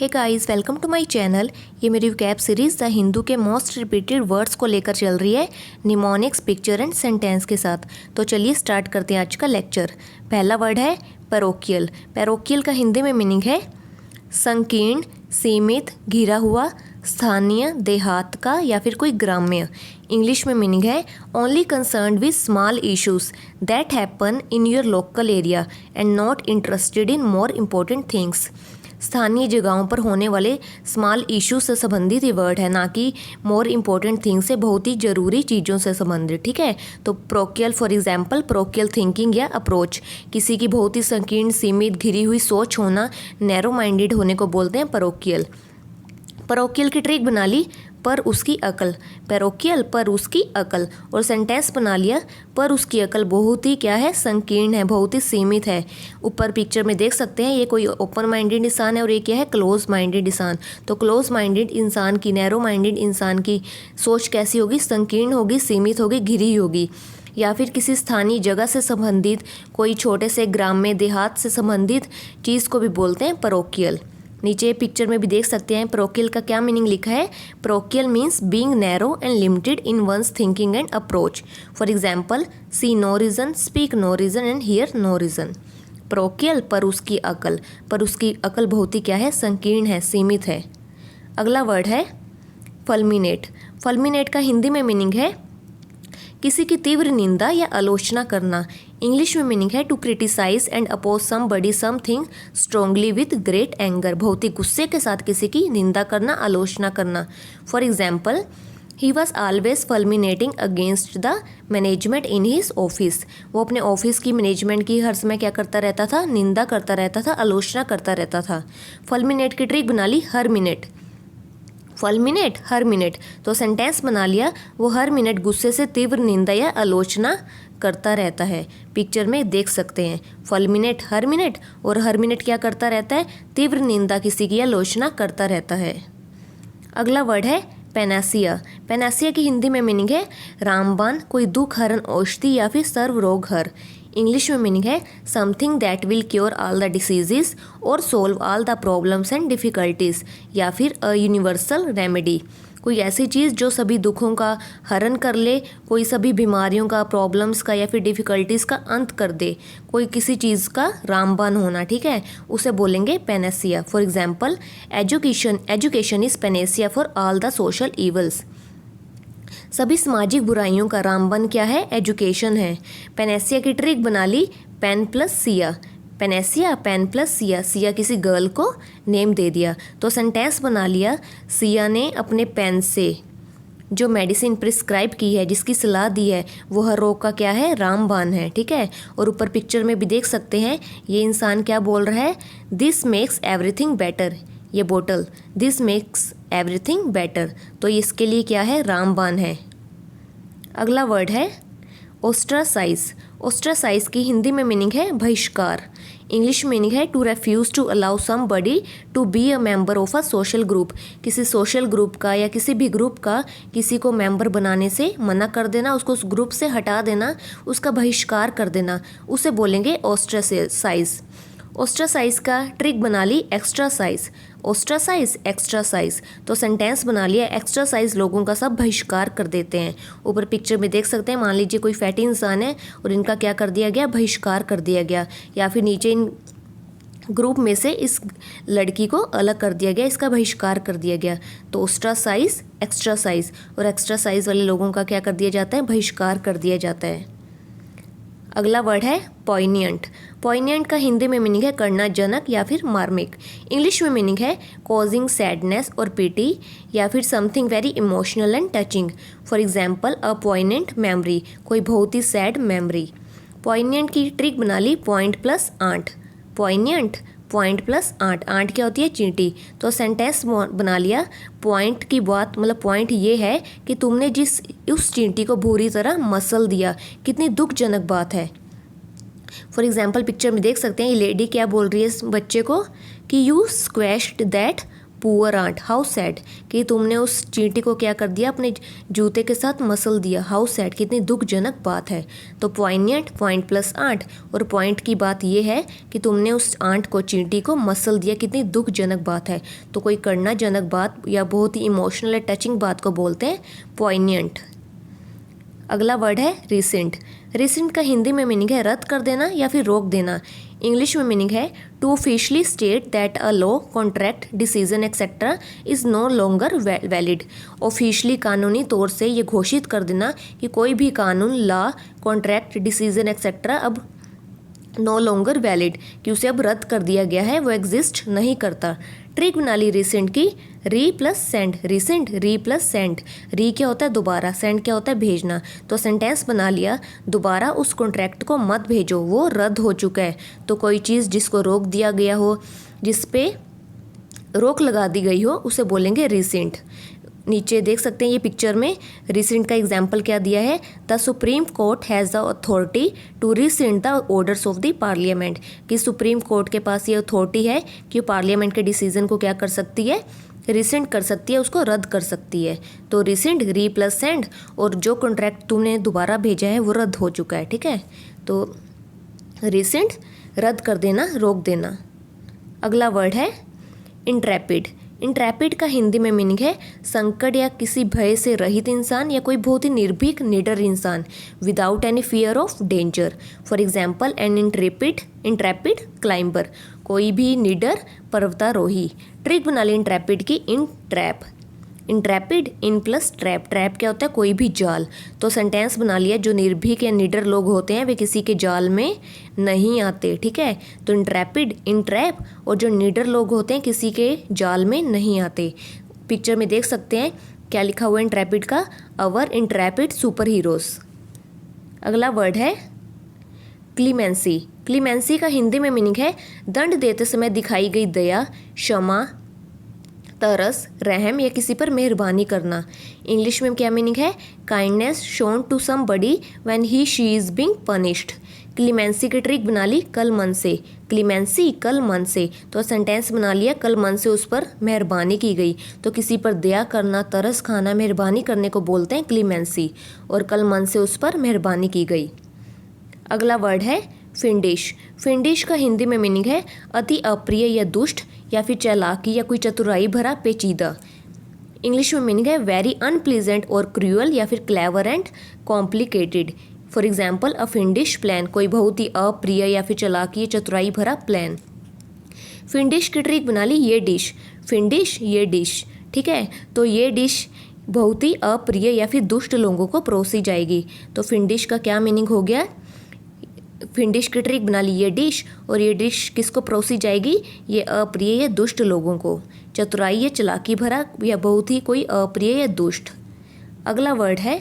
Hey guys, welcome to my channel. ये मेरी vocab series the Hindu के मोस्ट रिपीटेड वर्ड्स को लेकर चल रही है निमोनिक्स, पिक्चर एंड सेंटेंस के साथ। तो चलिए स्टार्ट करते हैं आज का लेक्चर। पहला वर्ड है पैरोकियल। पैरोकियल का हिंदी में मीनिंग है संकीर्ण, सीमित, घिरा हुआ, स्थानीय, देहात का या फिर कोई ग्राम्य। इंग्लिश में मीनिंग है only concerned with small issues that happen in your local area and not interested in more important things. स्थानीय जगहों पर होने वाले स्मॉल इश्यूज से संबंधित ये वर्ड है, ना कि मोर इम्पोर्टेंट थिंग्स से बहुत ही ज़रूरी चीज़ों से संबंधित। ठीक है, तो प्रोकियल फॉर एग्जांपल प्रोकियल थिंकिंग या अप्रोच, किसी की बहुत ही संकीर्ण, सीमित, घिरी हुई सोच होना, नैरो माइंडेड होने को बोलते हैं पैरोकियल। पैरोकियल की ट्रिक बना ली, पर उसकी अकल। पैरोकियल पर उसकी अकल, और सेंटेंस बना लिया पर उसकी अकल बहुत ही क्या है, संकीर्ण है, बहुत ही सीमित है। ऊपर पिक्चर में देख सकते हैं ये कोई ओपन माइंडेड इंसान है और ये क्या है, क्लोज माइंडेड इंसान। तो क्लोज माइंडेड इंसान की, नैरो माइंडेड इंसान की सोच कैसी होगी, संकीर्ण होगी, सीमित होगी, घिरी होगी। या फिर किसी स्थानीय जगह से संबंधित, कोई छोटे से ग्राम में, देहात से संबंधित चीज़ को भी बोलते हैं पैरोकियल। नीचे पिक्चर में भी देख सकते हैं पैरोकियल का क्या मीनिंग लिखा है। Parochial means being narrow and limited in one's thinking and approach. For example see no reason, speak no reason and hear no reason. Parochial पर उसकी अकल, पर उसकी अकल बहुत ही क्या है, संकीर्ण है, सीमित है। अगला वर्ड है फल्मिनेट। फल्मिनेट का हिंदी में मीनिंग है किसी की तीव्र निंदा या आलोचना करना। इंग्लिश में मीनिंग है to criticise and oppose somebody something strongly with great anger. बहुत ही गुस्से के साथ किसी की निंदा करना, आलोचना करना। For example he was always fulminating against the management in his office. वो अपने ऑफिस की मैनेजमेंट की हर समय क्या करता रहता था, निंदा करता रहता था, आलोचना करता रहता था। फल्मिनेट की ट्रिक बना ली, हर मिनट। फल्मिनेट हर मिनट, तो सेंटेंस बना लिया वो हर मिनट गुस्से से तीव्र निंदा या आलोचना करता रहता है। पिक्चर में देख सकते हैं फल्मिनेट हर मिनट, और हर मिनट क्या करता रहता है, तीव्र निंदा किसी की आलोचना करता रहता है। अगला वर्ड है पेनासिया। पेनासिया की हिंदी में मीनिंग है रामबाण, कोई दुख हरण औषधि या फिर सर्व रोग हर। इंग्लिश में मीनिंग है something that will cure all the diseases और solve all the problems and difficulties, या फिर अ यूनिवर्सल रेमेडी। कोई ऐसी चीज़ जो सभी दुखों का हरण कर ले, कोई सभी बीमारियों का, प्रॉब्लम्स का या फिर डिफ़िकल्टीज़ का अंत कर दे। कोई किसी चीज़ का रामबाण होना, ठीक है, उसे बोलेंगे Panacea. For example education is Panacea for all the social evils. सभी सामाजिक बुराइयों का रामबाण क्या है, एजुकेशन है। पेनेसिया की ट्रिक बना ली, pen plus Siya. Panacea pen plus Siya, Siya किसी गर्ल को नेम दे दिया, तो सेंटेंस बना लिया सिया ने अपने पेन से जो मेडिसिन प्रिस्क्राइब की है, जिसकी सलाह दी है, वो हर रोग का क्या है, रामबाण है। ठीक है, और ऊपर पिक्चर में भी देख सकते हैं ये इंसान क्या बोल रहा है, दिस मेक्स एवरीथिंग बेटर। ये बोतल दिस मेक्स एवरीथिंग बेटर, तो इसके लिए क्या है, रामबाण है। अगला वर्ड है ओस्ट्रासाइज। ओस्ट्रासाइज की हिंदी में मीनिंग है बहिष्कार। इंग्लिश मीनिंग है to refuse to allow somebody to be a member of a social group. किसी सोशल ग्रुप का या किसी भी ग्रुप का किसी को मेंबर बनाने से मना कर देना, उसको उस ग्रुप से हटा देना, उसका बहिष्कार कर देना, उसे बोलेंगे ओस्ट्रासाइज। ओस्ट्रासाइज का ट्रिक बना ली एक्स्ट्रासाइज। ओस्ट्रासाइज एक्स्ट्रासाइज, तो सेंटेंस बना लिया एक्स्ट्रासाइज लोगों का सब बहिष्कार कर देते हैं। ऊपर पिक्चर में देख सकते हैं, मान लीजिए कोई फैटी इंसान है और इनका क्या कर दिया गया, बहिष्कार कर दिया गया, या फिर नीचे इन ग्रुप में से इस लड़की को अलग कर दिया गया, इसका बहिष्कार कर दिया गया। तो ओस्ट्रासाइज एक्स्ट्रासाइज, और एक्स्ट्रासाइज वाले लोगों का क्या कर दिया जाता है, बहिष्कार कर दिया जाता है। अगला वर्ड है पॉइनियंट। पॉइनियंट का हिंदी में मीनिंग है कर्णजनक या फिर मार्मिक। इंग्लिश में मीनिंग है कॉजिंग सैडनेस और पिटी, या फिर something very emotional and touching. For example a poignant memory, कोई बहुत ही सैड मेमोरी। पॉइनियंट की ट्रिक बना ली point plus aunt. Poignant point plus aunt, aunt क्या होती है, चींटी। तो सेंटेंस बना लिया पॉइंट की बात, मतलब पॉइंट ये है कि तुमने जिस उस चींटी को बुरी तरह मसल दिया, कितनी दुखजनक बात है। फॉर एग्जाम्पल पिक्चर में देख सकते हैं ये लेडी क्या बोल रही है इस बच्चे को कि you squashed that poor aunt, how sad, कि तुमने उस चींटी को क्या कर दिया, अपने जूते के साथ मसल दिया। हाउ सैड, कितनी दुखजनक बात है। तो पॉइंट, पॉइंट प्लस आंट, और पॉइंट की बात ये है कि तुमने उस आंट को, चींटी को मसल दिया, कितनी दुखजनक बात है। तो कोई करनाजनक बात या बहुत ही इमोशनल या टचिंग बात को बोलते हैं पॉइनियंट। अगला वर्ड है रिसेंट। रिसेंट का हिंदी में मीनिंग है रद्द कर देना या फिर रोक देना। इंग्लिश में मीनिंग है to officially state that a law, contract, decision etcetera is no longer valid. Officially, कानूनी तौर से ये घोषित कर देना कि कोई भी कानून, लॉ, कॉन्ट्रैक्ट, डिसीजन एक्सेट्रा अब नो लॉन्गर वैलिड, कि उसे अब रद्द कर दिया गया है, वो एग्जिस्ट नहीं करता। ट्रिक बना ली रिसेंट की, री प्लस सेंड, रिसेंट री प्लस सेंड। री क्या होता है दोबारा, सेंड क्या होता है भेजना। तो सेंटेंस बना लिया, दोबारा उस कॉन्ट्रैक्ट को मत भेजो, वो रद्द हो चुका है। तो कोई चीज़ जिसको रोक दिया गया हो, जिस पे रोक लगा दी गई हो, उसे बोलेंगे रिसेंट। नीचे देख सकते हैं ये पिक्चर में रिसेंट का एग्जाम्पल क्या दिया है। The Supreme Court has the authority to rescind the orders of the parliament, कि सुप्रीम कोर्ट के पास ये अथॉरिटी है कि पार्लियामेंट के डिसीजन को क्या कर सकती है, रिसेंट कर सकती है, उसको रद्द कर सकती है। तो रिसेंट री प्लस सेंड, और जो कॉन्ट्रैक्ट तुमने दोबारा भेजा है वो रद्द हो चुका है, ठीक है। तो रिसेंट रद्द कर देना, रोक देना। अगला वर्ड है इंट्रैपिड। इंट्रैपिड का हिंदी में मीनिंग है संकट या किसी भय से रहित इंसान या कोई बहुत ही निर्भीक, निडर इंसान, without any fear of danger. For example an intrepid climber, कोई भी निडर पर्वतारोही। ट्रिक बना ली इंट्रैपिड की, in trap. Intrepid in plus trap, trap क्या होता है, कोई भी जाल। तो सेंटेंस बना लिया, जो निर्भीक या निडर लोग होते हैं वे किसी के जाल में नहीं आते, ठीक है। तो इंट्रैपिड इन ट्रैप, और जो निडर लोग होते हैं किसी के जाल में नहीं आते। पिक्चर में देख सकते हैं क्या लिखा हुआ है इंट्रैपिड का, अवर इंट्रैपिड सुपर हीरोज। अगला वर्ड है क्लीमेंसी। क्लीमेंसी का हिंदी में मीनिंग है दंड देते समय दिखाई गई दया, क्षमा, तरस, रहम या किसी पर मेहरबानी करना। इंग्लिश में क्या मीनिंग है, kindness shown to somebody when he she is being punished. Clemency की ट्रिक बना ली कल मन से, क्लीमेंसी कल मन से। तो सेंटेंस बना लिया, कल मन से उस पर मेहरबानी की गई। तो किसी पर दया करना, तरस खाना, मेहरबानी करने को बोलते हैं क्लीमेंसी, और कल मन से उस पर मेहरबानी की गई। अगला वर्ड है फिंडिश। फिंडिश का हिंदी में मीनिंग है अति अप्रिय या दुष्ट, या फिर चालाकी या कोई चतुराई भरा, पेचीदा। इंग्लिश में मीनिंग है वेरी अनप्लीजेंट और क्रूअल, या फिर clever and complicated. For example a fiendish plan, कोई बहुत ही अप्रिय या फिर चालाकी या चतुराई भरा प्लान। फिंडिश की ट्रिक बना ली ये डिश, फिंडिश ये डिश, ठीक है। तो ये डिश बहुत ही अप्रिय या फिर दुष्ट लोगों को परोसी जाएगी। तो फिंडिश का क्या मीनिंग हो गया, फिंडिश की ट्रिक बना ली ये डिश, और ये डिश किसको परोसी जाएगी, ये अप्रिय या दुष्ट लोगों को, चतुराई या चालाकी भरा या बहुत ही कोई अप्रिय या दुष्ट। अगला वर्ड है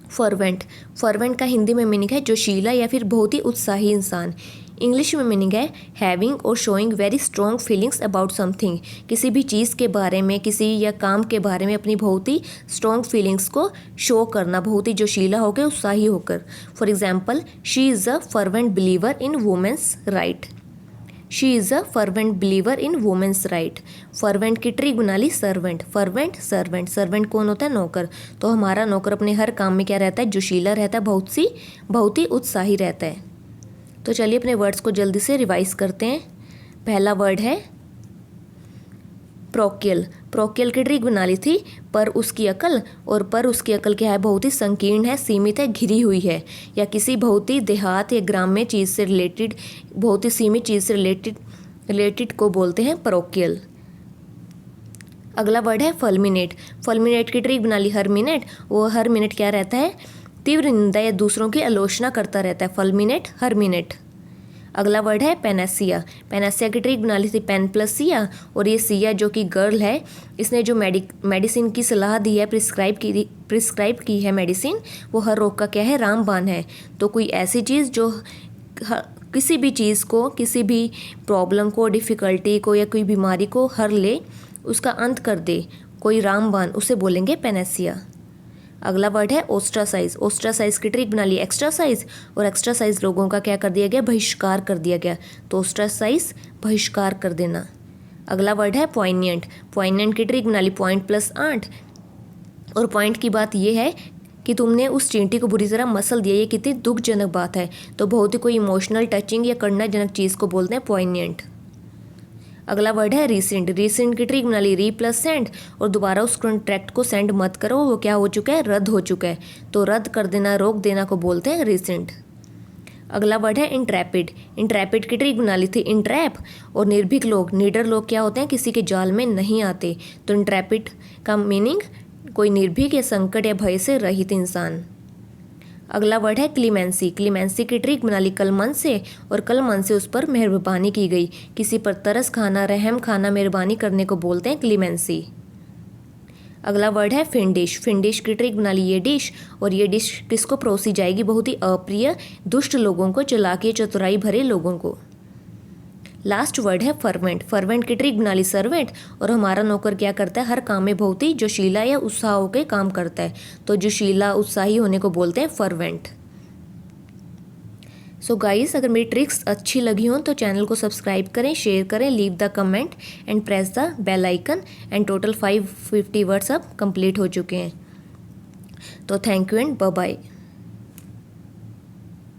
फर्वेंट। फर्वेंट का हिंदी में मीनिंग है जोशीला या फिर बहुत ही उत्साही इंसान। इंग्लिश में मीनिंग है हैविंग और showing very strong feelings about something, किसी भी चीज़ के बारे में, किसी या काम के बारे में अपनी बहुत ही स्ट्रॉन्ग फीलिंग्स को शो करना, बहुत ही जोशीला होकर, उत्साही होकर। For example she is a fervent believer in women's right, she is a fervent believer in women's right. Fervent की ट्रिक बना ली सर्वेंट, फर्वेंट सर्वेंट। सर्वेंट कौन होता है, नौकर। तो हमारा नौकर अपने हर काम में क्या रहता है, जोशीला रहता है, बहुत ही उत्साही रहता है। तो चलिए अपने वर्ड्स को जल्दी से रिवाइज करते हैं। पहला वर्ड है प्रोकियल। प्रोकियल की ट्रिक बना ली थी पर उसकी अकल, और पर उसकी अकल क्या है, बहुत ही संकीर्ण है, सीमित है, घिरी हुई है, या किसी बहुत ही देहात या ग्राम्य चीज़ से रिलेटेड, बहुत ही सीमित चीज़ से रिलेटेड को बोलते हैं प्रोकियल। अगला वर्ड है फलमिनेट। फलमिनेट की ट्रिक बना ली हर मिनट, वो हर मिनट क्या रहता है, तीव्र निंदा या दूसरों की आलोचना करता रहता है, फलमिनेट हर मिनट। अगला वर्ड है पेनेसिया। पेनेसिया की ट्रिक बना ली थी पेन प्लस सिया, और ये सिया जो कि गर्ल है, इसने जो मेडिसिन की सलाह दी है, प्रिस्क्राइब की है मेडिसिन, वो हर रोग का क्या है, रामबाण है। तो कोई ऐसी चीज़ जो किसी भी चीज़ को, किसी भी प्रॉब्लम को, डिफ़िकल्टी को या कोई बीमारी को हर ले, उसका अंत कर दे, कोई रामबाण, उसे बोलेंगे पेनेसिया। अगला वर्ड है ओस्ट्रासाइज। ओस्ट्रासाइज की ट्रिक बना ली एक्स्ट्रासाइज, और एक्स्ट्रासाइज लोगों का क्या कर दिया गया, बहिष्कार कर दिया गया। तो ओस्ट्रासाइज बहिष्कार कर देना। अगला वर्ड है पॉइनियंट। पॉइनियंट की ट्रिक बना ली पॉइंट प्लस आंट। और पॉइंट की बात यह है कि तुमने उस चींटी को बुरी तरह मसल दिया, ये कितनी दुखजनक बात है। तो बहुत ही कोई इमोशनल, टचिंग या करुणाजनक चीज़ को बोलते हैं पॉइनियंट। अगला वर्ड है रीसेंट। रीसेंट की ट्रिक बना ली री प्लस सेंड। और दोबारा उस कॉन्ट्रैक्ट को सेंड मत करो, वो क्या हो चुका है, रद्द हो चुका है। तो रद्द कर देना, रोक देना को बोलते हैं रीसेंट। अगला वर्ड है इंट्रैपिड। इंट्रैपिड की ट्रिक बना ली थी इंट्रैप। और निर्भीक लोग, नीडर लोग क्या होते हैं, किसी के जाल में नहीं आते। तो इंट्रैपिड का मीनिंग कोई निर्भीक या संकट या भय से रहित इंसान। अगला वर्ड है क्लीमेंसी। क्लीमेंसी की ट्रिक बना ली कल मन से। और कल मन से उस पर मेहरबानी की गई, किसी पर तरस खाना, रहम खाना, मेहरबानी करने को बोलते हैं क्लीमेंसी। अगला वर्ड है फिंडिश। फिंडिश की ट्रिक बना ली ये डिश। और ये डिश किसको परोसी जाएगी, बहुत ही अप्रिय, दुष्ट लोगों को, चालाकी चतुराई भरे लोगों को। लास्ट वर्ड है फर्वेंट। फर्वेंट की ट्रिक बना ली सर्वेंट। और हमारा नौकर क्या करता है, हर काम में बहुत ही जोशीला या उत्साह होकर काम करता है। तो जोशीला, उत्साही होने को बोलते हैं फर्वेंट। सो गाइस, अगर मेरी ट्रिक्स अच्छी लगी हों तो चैनल को सब्सक्राइब करें, शेयर करें, leave the comment and press the bell icon. And total 550 words अब कंप्लीट हो चुके हैं। तो thank you and bye bye.